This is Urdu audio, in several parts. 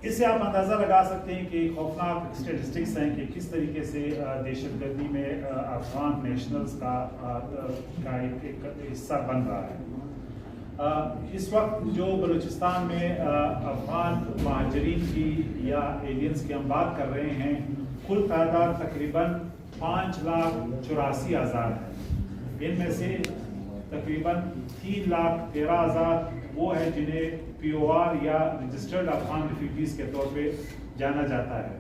اس سے آپ اندازہ لگا سکتے ہیں کہ خوفناک اسٹیٹسٹکس ہیں کہ کس طریقے سے دہشت گردی میں افغان نیشنلز کا ایک حصہ بن رہا ہے۔ اس وقت جو بلوچستان میں افغان مہاجرین کی یا ایلینز کی ہم بات کر رہے ہیں، کل تعداد تقریباً 5,84,000 ہے۔ ان میں سے تقریباً 3,13,000 وہ ہیں جنہیں پی او آر یا رجسٹرڈ افغان ریفیوجیز کے طور پہ جانا جاتا ہے،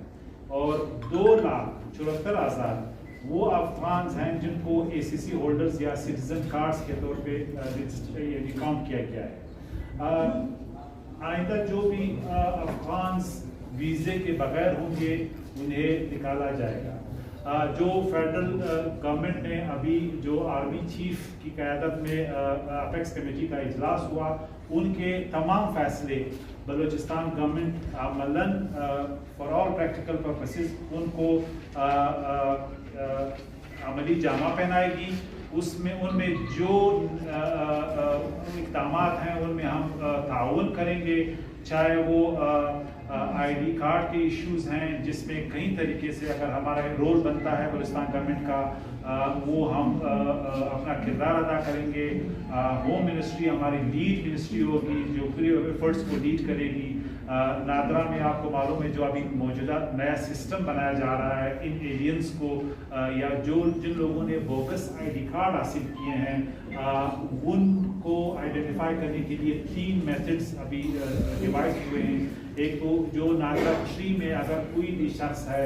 اور 2,74,000 وہ افغانز ہیں جن کو اے سی سی ہولڈرز یا سٹیزن کارڈز کے طور پہ کاؤنٹ کیا گیا ہے۔ آئندہ جو بھی افغانز ویزے کے بغیر ہوں گے انہیں نکالا جائے گا۔ جو فیڈرل گورنمنٹ نے ابھی جو آرمی چیف کی قیادت میں اپیکس کمیٹی کا اجلاس ہوا، ان کے تمام فیصلے بلوچستان گورنمنٹ عملاً فار آل پریکٹیکل پرپسز ان کو عملی جامہ پہنائے گی۔ ان میں جو اقدامات ہیں ان میں ہم تعاون کریں گے، چاہے وہ آئی ڈی کارڈ کے ایشوز ہیں جس میں کئی طریقے سے اگر ہمارا رول بنتا ہے بلوچستان گورنمنٹ کا وہ ہم اپنا کردار ادا کریں گے۔ ہوم منسٹری ہماری لیڈ منسٹری ہوگی جو پوری ایفرٹس کو لیڈ کرے گی۔ نادرا میں آپ کو معلوم ہے جو ابھی موجودہ نیا سسٹم بنایا جا رہا ہے، ان ایلینز کو یا جن لوگوں نے بوگس آئی ڈی کارڈ حاصل کیے ہیں ان کو آئیڈینٹیفائی کرنے کے لیے 3 میتھڈس ابھی ڈیوائز ہوئے ہیں۔ ایک تو جو نادرا ٹری میں اگر کوئی بھی شخص ہے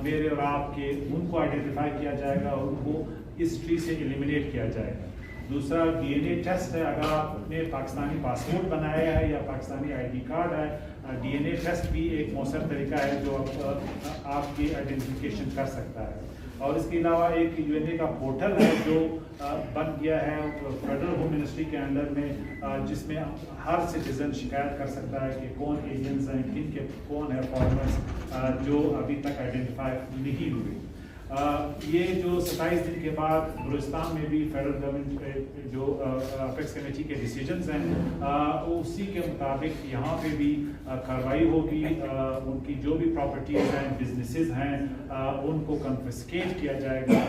میرے اور آپ کے، ان کو آئیڈینٹیفائی کیا جائے گا اور ان کو اس ٹری سے ایلیمینیٹ کیا جائے گا۔ دوسرا ڈی این اے ٹیسٹ ہے، اگر آپ نے پاکستانی پاسپورٹ بنایا ہے یا پاکستانی آئی ڈی کارڈ ہے، ڈی این اے ٹیسٹ بھی ایک مؤثر طریقہ ہے جو آپ کی آئیڈینٹیفیکیشن کر سکتا ہے۔ اور اس کے علاوہ ایک یو این اے کا پورٹل ہے جو بن گیا ہے فیڈرل ہوم منسٹری کے انڈر میں، جس میں ہر سٹیزن شکایت کر سکتا ہے کہ کون ایلینز ہیں، کون ہے فارنرز جو ابھی تک آئیڈینٹیفائی نہیں ہوئے۔ یہ جو 27 دن کے بعد بلوچستان میں بھی فیڈرل گورنمنٹ جو اپیکس کمیٹی کے ڈیسیجنز ہیں اسی کے مطابق یہاں پہ بھی کارروائی ہوگی۔ ان کی جو بھی پراپرٹیز ہیں، بزنسز ہیں، ان کو کنفسکیٹ کیا جائے گا۔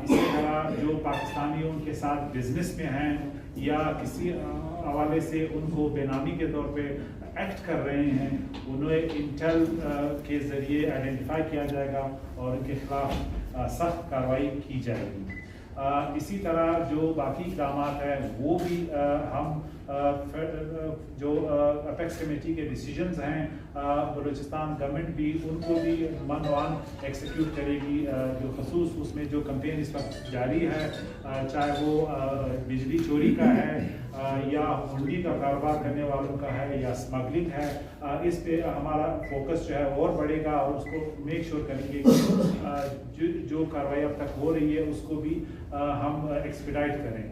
اسی طرح جو پاکستانی ان کے ساتھ بزنس میں ہیں یا کسی حوالے سے ان کو بے نامی کے طور پہ ایکٹ کر رہے ہیں، انہیں انٹیل کے ذریعے آئیڈینٹیفائی کیا جائے گا اور ان کے خلاف سخت کارروائی کی جائے گی۔ اسی طرح جو باقی اقدامات ہیں وہ بھی ہم جو اپیکس کمیٹی کے ڈیسیجنز ہیں بلوچستان گورنمنٹ بھی ان کو بھی منوان ایکسیکیوٹ کرے گی۔ جو خصوص اس میں جو کمپین اس وقت جاری ہے، چاہے وہ بجلی چوری کا ہے یا ہنڈی کا کاروبار کرنے والوں کا ہے یا اسمگلنگ ہے، اس پہ ہمارا فوکس جو ہے اور بڑھے گا اور اس کو میک شور کریں گے کہ جو کارروائی اب تک ہو رہی ہے اس کو بھی ہم ایکسپیڈائٹ کریں۔